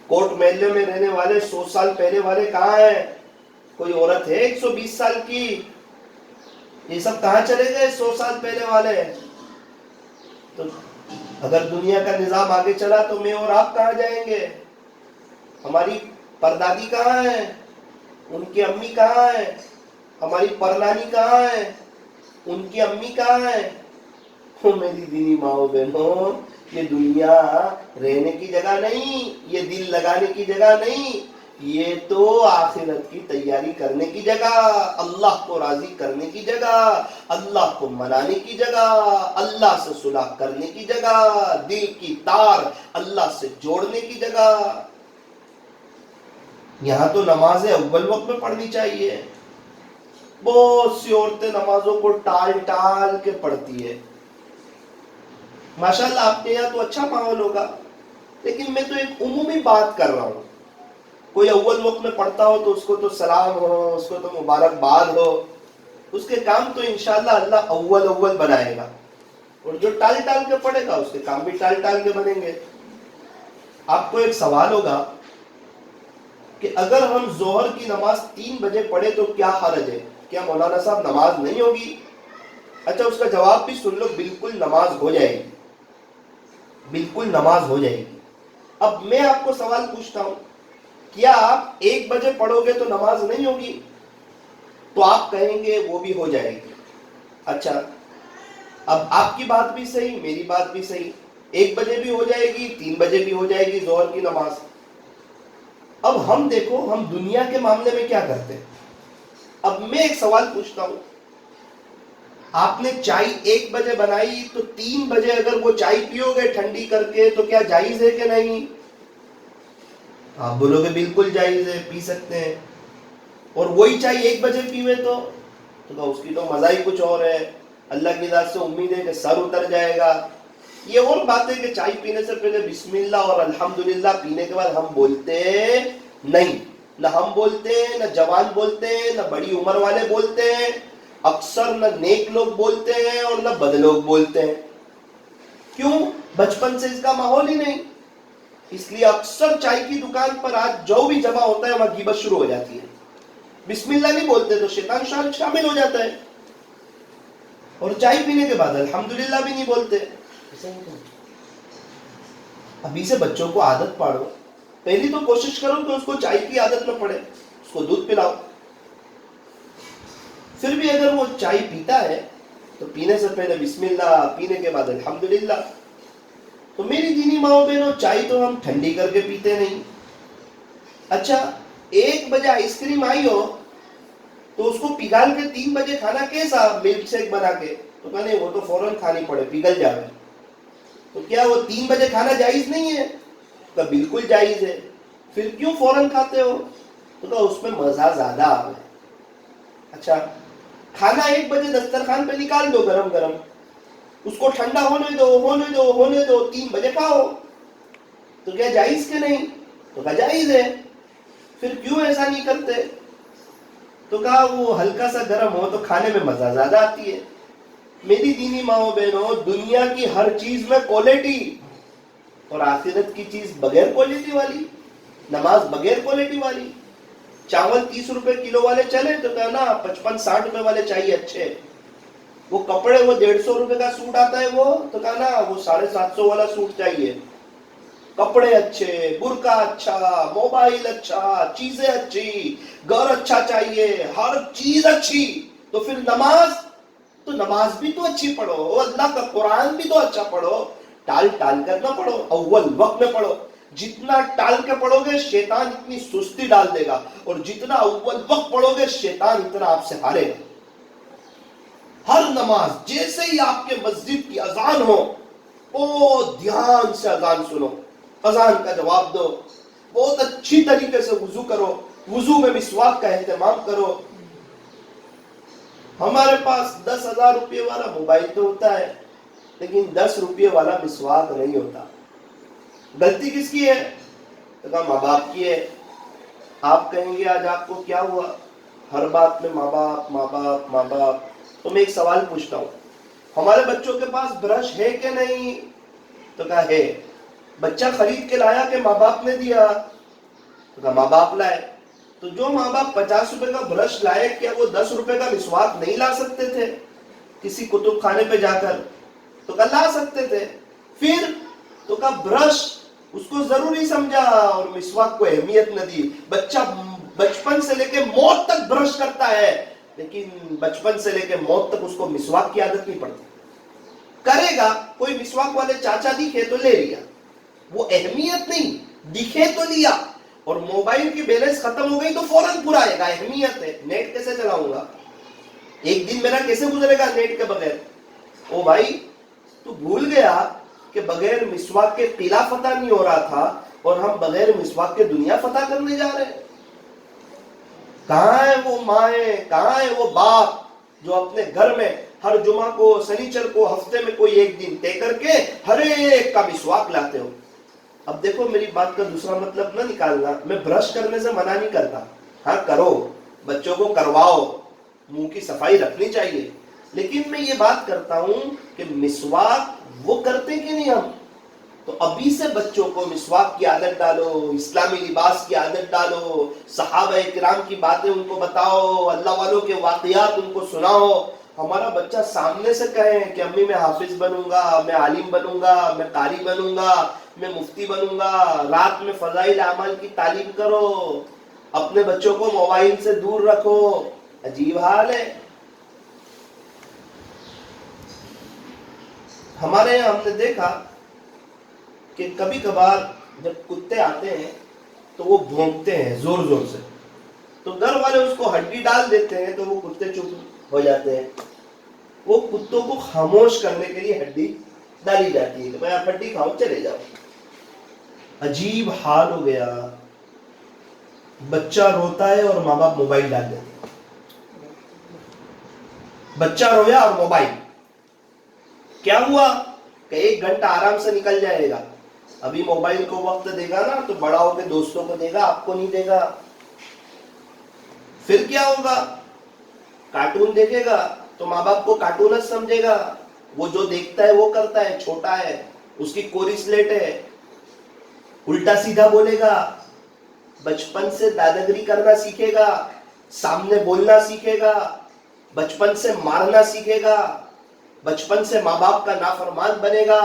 کوٹ محلے میں رہنے والے 100 سال پہلے والے کہاں ہیں؟ کوئی عورت ہے 120 سال کی؟ یہ سب کہاں چلے گئے 100 سال پہلے والے؟ تو اگر دنیا کا نظام آگے چلا تو میں اور آپ کہاں جائیں گے؟ ہماری پردادی کہاں ہے؟ ان کی امی کہاں ہے؟ ہماری پرنانی کہاں ہے؟ ان کی امی کہاں ہے؟ میری دینی ماؤں بہنوں، یہ دنیا رہنے کی جگہ نہیں، یہ دل لگانے کی جگہ نہیں، یہ تو آخرت کی تیاری کرنے کی جگہ، اللہ کو راضی کرنے کی جگہ، اللہ کو منانے کی جگہ، اللہ سے صلح کرنے کی جگہ، دل کی تار اللہ سے جوڑنے کی جگہ. یہاں تو نمازیں اول وقت میں پڑھنی چاہیے. بہت سی عورتیں نمازوں کو ٹال ٹال کے پڑھتی ہے. ماشاءاللہ آپ کے یہاں تو اچھا ماحول ہوگا، لیکن میں تو ایک عمومی بات کر رہا ہوں. کوئی اول وقت میں پڑھتا ہو تو اس کو تو سلام ہو، اس کو تو مبارکباد ہو، اس کے کام تو انشاءاللہ اللہ اول بنائے گا. اور جو ٹال ٹال کے پڑھے گا اس کے کام بھی ٹال ٹال کے بنیں گے. آپ کو ایک سوال ہوگا کہ اگر ہم ظہر کی نماز 3 بجے پڑھے تو کیا حرج ہے؟ کیا مولانا صاحب نماز نہیں ہوگی؟ اچھا اس کا جواب بھی سن لو، بالکل نماز ہو جائے گی، بالکل نماز ہو جائے گی. اب میں آپ کو سوال پوچھتا ہوں، کیا آپ 1 بجے پڑھو گے تو نماز نہیں ہوگی؟ تو آپ کہیں گے وہ بھی ہو جائے گی. اچھا اب آپ کی بات بھی صحیح، میری بات بھی صحیح، 1 بجے بھی ہو جائے گی، 3 بجے بھی ہو جائے گی ظہر کی نماز. اب ہم دیکھو ہم دنیا کے معاملے میں کیا کرتے ہیں. اب میں ایک سوال پوچھتا ہوں، آپ نے چائے 1 بجے بنائی تو 3 بجے اگر وہ چائے پیو گے ٹھنڈی کر کے تو کیا جائز ہے کہ نہیں؟ آپ بولو گے بالکل جائز ہے، پی سکتے ہیں. اور وہی چائے 1 بجے پیوے تو اس کی تو مزہ ہی کچھ اور ہے. اللہ کی ذات سے امید ہے کہ سر اتر جائے گا. یہ اور بات ہے کہ چائے پینے سے پہلے بسم اللہ اور الحمدللہ پینے کے بعد ہم بولتے نہیں. نہ ہم بولتے ہیں، نہ جوان بولتے ہیں، نہ بڑی عمر والے بولتے ہیں. اکثر نہ نیک لوگ بولتے ہیں اور نہ بد لوگ بولتے ہیں. کیوں؟ بچپن سے اس کا ماحول ہی نہیں. اس لیے اکثر چائے کی دکان پر آج جو بھی جمع ہوتا ہے وہاں غیبت شروع ہو جاتی ہے. بسم اللہ نہیں بولتے تو شیطان شامل ہو جاتا ہے. اور چائے پینے کے بعد الحمدللہ بھی نہیں بولتے. ابھی سے بچوں کو عادت پاڑو. پہلی تو کوشش کرو کہ اس کو چائے کی عادت نہ پڑے، اس کو دودھ پلاؤ. پھر بھی اگر وہ چائے پیتا ہے تو پینے سے پہلے بسم اللہ، پینے کے بعد الحمدللہ. تو میری دینی ماؤں بہنوں، چائے تو ہم ٹھنڈی کر کے پیتے نہیں. اچھا 1 بجے آئس کریم آئی ہو تو اس کو پگھال کے 3 بجے کھانا کیسا ملک شیک بنا کے؟ تو کہنے وہ تو فوراً کھانی پڑے، پگھل جاوے. تو کیا وہ 3 بجے کھانا جائز نہیں ہے؟ تو بالکل جائز ہے. پھر کیوں فوراً کھاتے ہو؟ تو اس میں مزہ زیادہ آئے. اچھا کھانا 1 بجے دسترخوان پہ نکال دو گرم گرم، اس کو ٹھنڈا ہونے دو 3 بجے کھاؤ. تو کیا جائز کہ نہیں؟ تو کہا جائز ہے. پھر کیوں ایسا نہیں کرتے؟ تو کہا وہ ہلکا سا گرم ہو تو کھانے میں مزہ زیادہ آتی ہے. میری دینی ماؤں بہنوں، دنیا کی ہر چیز میں کوالٹی، اور آخرت کی چیز بغیر کوالٹی والی. نماز بغیر کوالٹی والی. چاول 30 روپے کلو والے چلے تو کہنا 55-60 روپے والے چاہیے اچھے. وہ کپڑے وہ 150 روپے کا سوٹ آتا ہے وہ تو کہنا وہ 750 والا سوٹ چاہیے. کپڑے اچھے، برقع اچھا، موبائل اچھا، چیزیں اچھی، گھر اچھا چاہیے، ہر چیز اچھی. تو پھر نماز، تو نماز بھی تو اچھی پڑھو، اللہ کا قرآن بھی تو اچھا پڑھو. ٹال کر نہ پڑھو، اول وقت میں پڑھو. جتنا ٹال کے پڑھو گے شیطان اتنی سستی ڈال دے گا، اور جتنا اول وقت پڑھو گے شیطان اتنا آپ سے ہارے گا. ہر نماز جیسے ہی آپ کے مسجد کی اذان ہو، بہت دھیان سے اذان سنو، اذان کا جواب دو، بہت اچھی طریقے سے وضو کرو، وضو میں مسواک کا اہتمام کرو. ہمارے پاس 10,000 روپے والا موبائل تو ہوتا ہے، لیکن 10 روپے والا مسواک نہیں ہوتا. غلطی کس کی ہے؟ تو کہا ماں باپ کی ہے. آپ کہیں گے آج آپ کو کیا ہوا؟ ہر بات میں ماں باپ ماں باپ ماں باپ. تو میں ایک سوال پوچھتا ہوں، ہمارے بچوں کے پاس برش ہے کہ نہیں؟ تو کہا ہے. بچہ خرید کے لایا کہ ماں باپ نے دیا؟ تو کہا ماں باپ لائے. تو جو ماں باپ 50 روپے کا برش لائے، کیا وہ 10 روپے کا مسواک نہیں لا سکتے تھے کسی کتب خانے پہ جا کر؟ تو کہا لا سکتے تھے. پھر تو کہا برش اس کو ضروری سمجھا اور مسواک کو اہمیت نہ دی. بچہ بچپن سے لے کے موت تک برش کرتا ہے، لیکن بچپن سے لے کے موت تک اس کو مسواک کی عادت نہیں پڑتی. کرے گا، کوئی مسواک والے چاچا دکھے تو لے لیا، وہ اہمیت نہیں، دکھے تو لیا. اور موبائل کی بیلنس ختم ہو گئی تو فوراً پرائے گا، اہمیت ہے. نیٹ کیسے چلاؤں گا؟ ایک دن میرا کیسے گزرے گا نیٹ کے بغیر؟ او بھائی، تو بھول گیا کہ بغیر مسواک کے قلعہ فتح نہیں ہو رہا تھا، اور ہم بغیر مسواک کے دنیا فتح کرنے جا رہے ہیں. کہاں ہے وہ مائیں، کہاں ہے وہ باپ جو اپنے گھر میں ہر جمعہ کو، سنیچر کو، ہفتے میں کوئی ایک دن طے کر کے ہر ایک کا مسواک لاتے ہو؟ اب دیکھو، میری بات کا دوسرا مطلب نہ نکالنا. میں برش کرنے سے منع نہیں کرتا، ہاں کرو، بچوں کو کرواؤ، منہ کی صفائی رکھنی چاہیے. لیکن میں یہ بات کرتا ہوں کہ مسواک وہ کرتے کہ نہیں ہم؟ تو ابھی سے بچوں کو مسواک کی عادت ڈالو، اسلامی لباس کی عادت ڈالو، صحابہ کرام کی باتیں ان کو بتاؤ، اللہ والوں کے واقعات ان کو سناؤ. ہمارا بچہ سامنے سے کہے کہ امی میں حافظ بنوں گا، میں عالم بنوں گا، میں قاری بنوں گا، میں مفتی بنوں گا. رات میں فضائل اعمال کی تعلیم کرو، اپنے بچوں کو موبائل سے دور رکھو. عجیب حال ہے. ہمارے یہاں ہم نے دیکھا کہ کبھی کبھار جب کتے آتے ہیں تو وہ بھونکتے ہیں زور زور سے، تو گھر والے اس کو ہڈی ڈال دیتے ہیں تو وہ کتے چپ ہو جاتے ہیں. وہ کتوں کو خاموش کرنے کے لیے ہڈی ڈالی جاتی ہے کہ میں آپ ہڈی کھاؤ چلے جاؤ. عجیب حال ہو گیا. بچہ روتا ہے اور ماں باپ موبائل ڈال دیتے ہیں. بچہ رویا اور موبائل. کیا ہوا کہ 1 گھنٹہ آرام سے نکل جائے گا. ابھی موبائل کو وقت دے گا نا تو بڑا ہو کے دوستوں کو دے گا، آپ کو نہیں دے گا. پھر کیا ہوگا؟ کارٹون دیکھے گا تو ماں باپ کو کارٹونس سمجھے گا. وہ جو دیکھتا ہے وہ کرتا ہے، چھوٹا ہے، اس کی کوری سلیٹ ہے، الٹا سیدھا بولے گا. بچپن سے داداگری کرنا سیکھے گا، سامنے بولنا سیکھے گا، بچپن سے مارنا سیکھے گا، بچپن سے ماں باپ کا نافرمان بنے گا.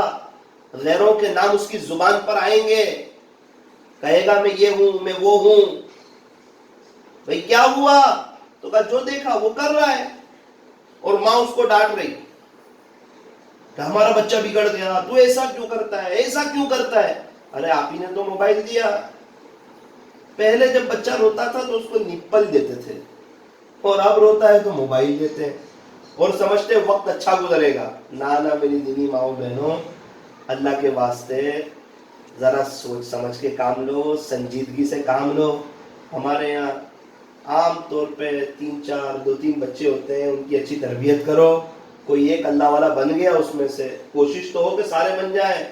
غیروں کے نام اس کی زبان پر آئیں گے، کہے گا میں یہ ہوں، میں وہ ہوں. بھئی کیا ہوا؟ تو کہا جو دیکھا وہ کر رہا ہے، اور ماں اس کو ڈانٹ رہی کہ ہمارا بچہ بگڑ گیا، تو ایسا کیوں کرتا ہے، ایسا کیوں کرتا ہے؟ ارے آپ ہی نے تو موبائل دیا. پہلے جب بچہ روتا تھا تو اس کو نپل دیتے تھے، اور اب روتا ہے تو موبائل دیتے ہیں اور سمجھتے وقت اچھا گزرے گا. نہ میری دینی ماؤں بہنوں، اللہ کے واسطے ذرا سوچ سمجھ کے کام لو، سنجیدگی سے کام لو. ہمارے یہاں عام طور پہ 2-3 بچے ہوتے ہیں، ان کی اچھی تربیت کرو. کوئی ایک اللہ والا بن گیا اس میں سے، کوشش تو ہو کہ سارے بن جائیں.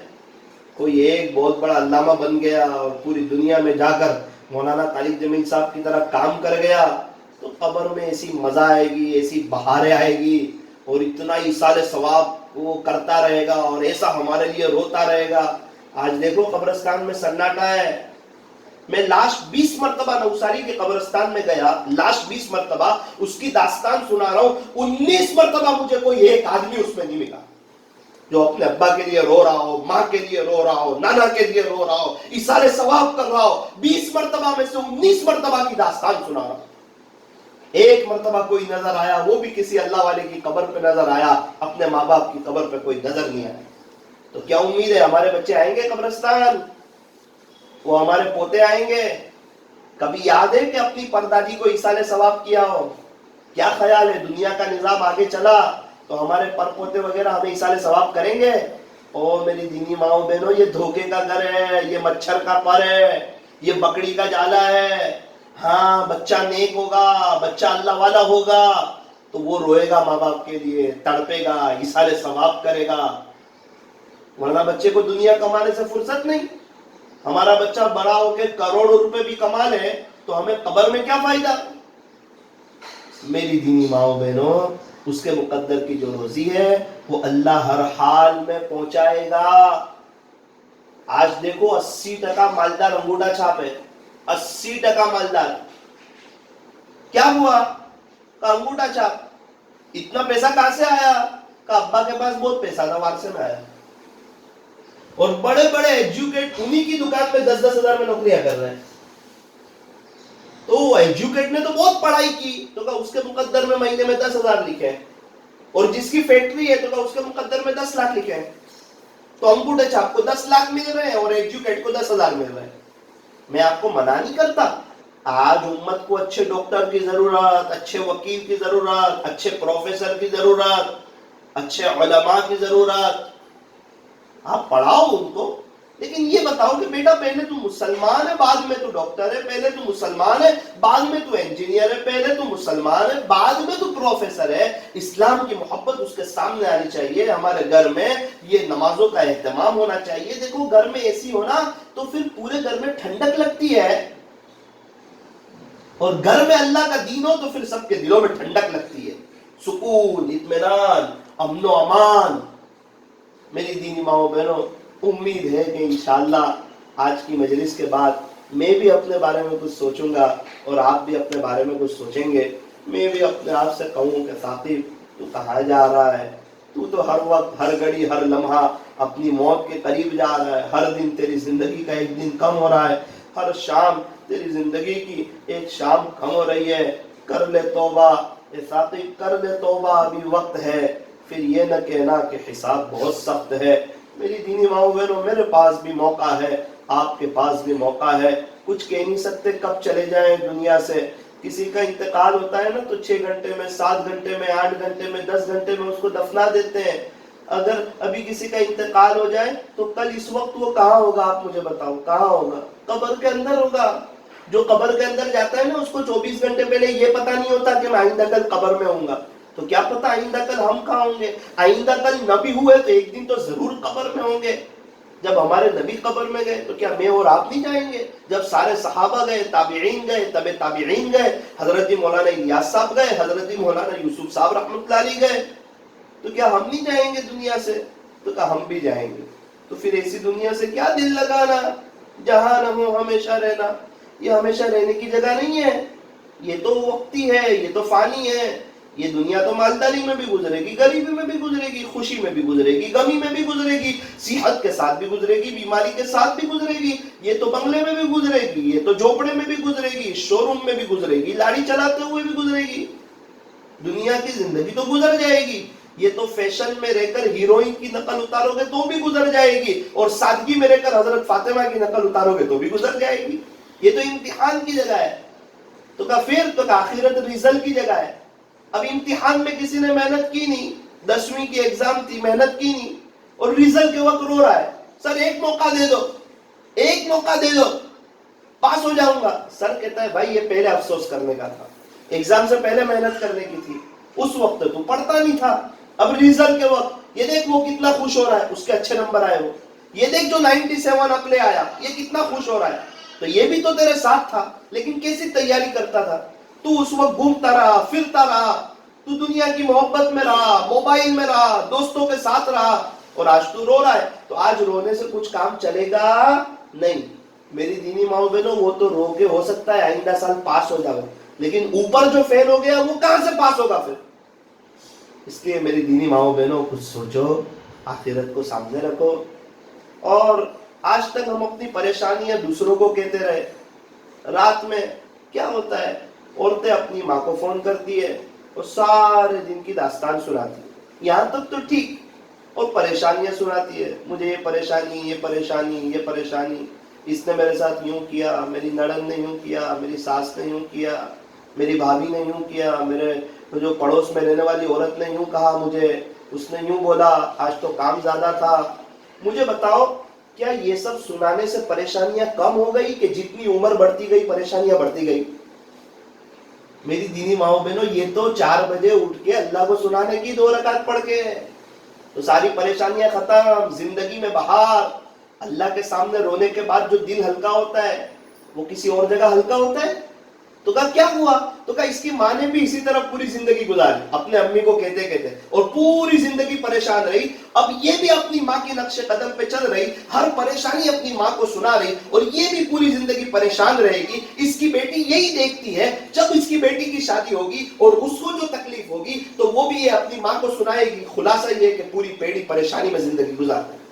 کوئی ایک بہت بڑا علامہ بن گیا اور پوری دنیا میں جا کر مولانا طارق جمیل صاحب کی طرح کام کر گیا تو قبر میں ایسی مزہ آئے گی، ایسی بہاریں آئے گی اور اتنا ایصال ثواب وہ کرتا رہے گا اور ایسا ہمارے لیے روتا رہے گا۔ آج دیکھو قبرستان میں سناٹا ہے۔ میں لاسٹ 20 مرتبہ نوساری کے قبرستان میں گیا، لاسٹ 20 مرتبہ اس کی داستان سنا رہا ہوں، 19 مرتبہ مجھے کوئی ایک آدمی اس میں نہیں ملا جو اپنے ابا کے لیے رو رہا ہو، ماں کے لیے رو رہا ہو، نانا کے لیے رو رہا ہو، ایصال ثواب کر رہا ہو۔ 20 مرتبہ میں سے 19 مرتبہ کی داستان سنا رہا ہوں۔ ایک مرتبہ کوئی نظر آیا، وہ بھی کسی اللہ والے کی قبر پہ نظر آیا، اپنے ماں باپ کی قبر پہ کوئی نظر نہیں آیا۔ تو کیا امید ہے ہمارے بچے آئیں گے قبرستان؟ وہ ہمارے پوتے آئیں گے؟ کبھی یاد ہے کہ اپنی پردادی کو ایصال ثواب کیا ہو؟ کیا خیال ہے دنیا کا نظام آگے چلا تو ہمارے پرپوتے وغیرہ ہمیں ایصال ثواب کریں گے؟ او میری دینی ماؤں بہنوں، یہ دھوکے کا گھر ہے، یہ مچھر کا پر ہے، یہ بکڑی کا جالا ہے۔ ہاں بچہ نیک ہوگا، بچہ اللہ والا ہوگا تو وہ روئے گا ماں باپ کے لیے، تڑپے گا، ایصال ثواب کرے گا، ورنہ بچے کو دنیا کمانے سے فرصت نہیں۔ ہمارا بچہ بڑا ہو کے کروڑوں روپے بھی کما لے تو ہمیں قبر میں کیا فائدہ؟ میری دینی ماؤں بہنوں، اس کے مقدر کی جو روزی ہے وہ اللہ ہر حال میں پہنچائے گا۔ آج دیکھو 80% مالدار انگوٹھا چھاپ ہے، 80% مالدار۔ کیا ہوا؟ کہ انگوٹھا چھاپ۔ اتنا پیسہ کہاں سے آیا؟ کہ ابا کے پاس بہت پیسہ تھا، وارثے میں آیا۔ اور بڑے بڑے ایجوکیٹ انہی کی دکان میں 10-10 ہزار میں نوکریاں کر رہے ہیں۔ تو وہ ایجوکیٹ نے تو بہت پڑھائی کی تو کہ اس کے مقدر میں مہینے میں 10,000 لکھے ہیں، اور جس کی فیکٹری ہے تو کہ اس کے مقدر میں 10 لاکھ لکھے ہیں۔ تو انگوٹھے چھاپ کو 10 لاکھ مل رہے ہیں اور ایجوکیٹ کو 10,000 مل رہے ہیں۔ میں آپ کو منع نہیں کرتا، آج امت کو اچھے ڈاکٹر کی ضرورت، اچھے وکیل کی ضرورت، اچھے پروفیسر کی ضرورت، اچھے علماء کی ضرورت۔ آپ پڑھاؤ ان کو، لیکن یہ بتاؤ کہ بیٹا پہلے تو مسلمان ہے، بعد میں تو ڈاکٹر ہے، پہلے تو مسلمان ہے، بعد میں تو انجینئر ہے، پہلے تو مسلمان ہے، بعد میں تو پروفیسر ہے۔ اسلام کی محبت اس کے سامنے آنی چاہیے۔ ہمارے گھر میں یہ نمازوں کا اہتمام ہونا چاہیے۔ دیکھو گھر میں اے سی ہونا تو پھر پورے گھر میں ٹھنڈک لگتی ہے، اور گھر میں اللہ کا دین ہو تو پھر سب کے دلوں میں ٹھنڈک لگتی ہے، سکون، اطمینان، امن و امان۔ میری دینی ماؤں بہنوں، امید ہے کہ انشاءاللہ آج کی مجلس کے بعد میں بھی اپنے بارے میں کچھ سوچوں گا اور آپ بھی اپنے بارے میں کچھ سوچیں گے۔ میں بھی اپنے آپ سے کہوں کہ ثاقب تو کہاں جا رہا ہے؟ تو تو ہر وقت، ہر گھڑی، ہر لمحہ اپنی موت کے قریب جا رہا ہے۔ ہر دن تیری زندگی کا ایک دن کم ہو رہا ہے، ہر شام تیری زندگی کی ایک شام کم ہو رہی ہے۔ کر لے توبہ اے ثاقب، کر لے توبہ، ابھی وقت ہے، پھر یہ نہ کہنا کہ حساب بہت سخت ہے۔ میری دینی ماؤں بہنوں، میرے پاس بھی موقع ہے، آپ کے پاس بھی موقع ہے۔ کچھ کہہ نہیں سکتے کب چلے جائیں دنیا سے۔ کسی کا انتقال ہوتا ہے نا تو 6 گھنٹے میں، 7 گھنٹے میں، 8 گھنٹے میں، 10 گھنٹے میں اس کو دفنا دیتے ہیں۔ اگر ابھی کسی کا انتقال ہو جائے تو کل اس وقت وہ کہاں ہوگا؟ آپ مجھے بتاؤ کہاں ہوگا؟ قبر کے اندر ہوگا۔ جو قبر کے اندر جاتا ہے نا اس کو 24 گھنٹے پہلے یہ پتا نہیں ہوتا کہ میں آئندہ کل قبر میں ہوں گا۔ تو کیا پتا آئندہ کل ہم کہاں ہوں گے؟ آئندہ کل نبی ہوئے تو ایک دن تو ضرور قبر میں ہوں گے۔ جب ہمارے نبی قبر میں گئے تو کیا میں اور آپ نہیں جائیں گے؟ جب سارے صحابہ گئے، تابعین گئے، تبع تابعین گئے، حضرت مولانا الیاس صاحب گئے، حضرت مولانا یوسف صاحب رحمۃ اللہ علیہ گئے، تو کیا ہم نہیں جائیں گے دنیا سے؟ تو کیا ہم بھی جائیں گے؟ تو پھر ایسی دنیا سے کیا دل لگانا؟ جہاں نہ ہو ہمیشہ رہنا، یہ ہمیشہ رہنے کی جگہ نہیں ہے، یہ تو وقتی ہے، یہ تو فانی ہے۔ یہ دنیا تو مالداری میں بھی گزرے گی، غریبی میں بھی گزرے گی، خوشی میں بھی گزرے گی، غمی میں بھی گزرے گی، صحت کے ساتھ بھی گزرے گی، بیماری کے ساتھ بھی گزرے گی۔ یہ تو بنگلے میں بھی گزرے گی، یہ تو جھوپڑے میں بھی گزرے گی، شو روم میں بھی گزرے گی، لاڑی چلاتے ہوئے بھی گزرے گی۔ دنیا کی زندگی تو گزر جائے گی۔ یہ تو فیشن میں رہ کر ہیروئن کی نقل اتارو گے تو بھی گزر جائے گی، اور سادگی میں رہ کر حضرت فاطمہ کی نقل اتارو گے تو بھی گزر جائے گی۔ یہ تو امتحان کی جگہ ہے، تو پھر تو آخرت رزلٹ کی جگہ ہے۔ اب امتحان میں کسی نے محنت کی نہیں، 10ویں کی ایگزام تھی، محنت کی نہیں، اور رزلٹ کے وقت رو رہا ہے، سر ایک موقع دے دو، ایک موقع دے دو، پاس ہو جاؤں گا۔ سر کہتا ہے بھائی یہ پہلے افسوس کرنے کا تھا، ایگزام سے پہلے محنت کرنے کی تھی، اس وقت تو پڑھتا نہیں تھا، اب رزلٹ کے وقت یہ دیکھ وہ کتنا خوش ہو رہا ہے، اس کے اچھے نمبر آئے ہو۔ یہ دیکھ جو 97 اب لے آیا، یہ کتنا خوش ہو رہا ہے، تو یہ بھی تو تیرے ساتھ تھا، لیکن کیسی تیاری کرتا تھا؟ تو اس وقت گھومتا رہا، پھرتا رہا، تو دنیا کی محبت میں رہا، موبائل میں رہا، دوستوں کے ساتھ رہا، اور آج تو رو رہا ہے۔ تو آج رونے سے کچھ کام چلے گا نہیں۔ میری دینی ماؤں بہنوں، وہ تو رو کے ہو سکتا ہے آئندہ سال پاس ہو جاؤ، لیکن اوپر جو فیل ہو گیا وہ کہاں سے پاس ہوگا پھر؟ اس لیے میری دینی ماؤں بہنوں، کچھ سوچو، آخرت کو سامنے رکھو۔ اور آج تک ہم اپنی پریشانیاں دوسروں کو کہتے رہے۔ رات میں کیا ہوتا ہے، عورتیں اپنی ماں کو فون کرتی ہے اور سارے دن کی داستان سناتی ہے، یہاں تک تو ٹھیک، اور پریشانیاں سناتی ہے، مجھے یہ پریشانی، یہ پریشانی، یہ پریشانی، اس نے میرے ساتھ یوں کیا، میری نڑند نے یوں کیا، میری ساس نے یوں کیا، میری بھابھی نے یوں کیا، میرے جو پڑوس میں رہنے والی عورت نے یوں کہا مجھے، اس نے یوں بولا، آج تو کام زیادہ تھا۔ مجھے بتاؤ، کیا یہ سب سنانے سے پریشانیاں کم ہو گئی کہ جتنی عمر بڑھتی گئی پریشانیاں بڑھتی گئی؟ میری دینی ماؤں بہنوں، یہ تو 4 بجے اٹھ کے اللہ کو سنانے کی 2 رکعت پڑھ کے تو ساری پریشانیاں ختم، زندگی میں بہار۔ اللہ کے سامنے رونے کے بعد جو دل ہلکا ہوتا ہے وہ کسی اور جگہ ہلکا ہوتا ہے؟ تو کہا کیا ہوا؟ تو کہا اس کی ماں نے بھی اسی طرح پوری زندگی گزاری، اپنے امی کو کہتے کہتے، اور پوری زندگی پریشان رہی۔ اب یہ بھی اپنی ماں کے نقش قدم پہ چل رہی، ہر پریشانی اپنی ماں کو سنا رہی، اور یہ بھی پوری زندگی پریشان رہے گی۔ اس کی بیٹی یہی دیکھتی ہے، جب اس کی بیٹی کی شادی ہوگی اور اس کو جو تکلیف ہوگی تو وہ بھی یہ اپنی ماں کو سنائے گی۔ خلاصہ یہ کہ پوری پیڑھی پریشانی میں زندگی گزارتی ہے۔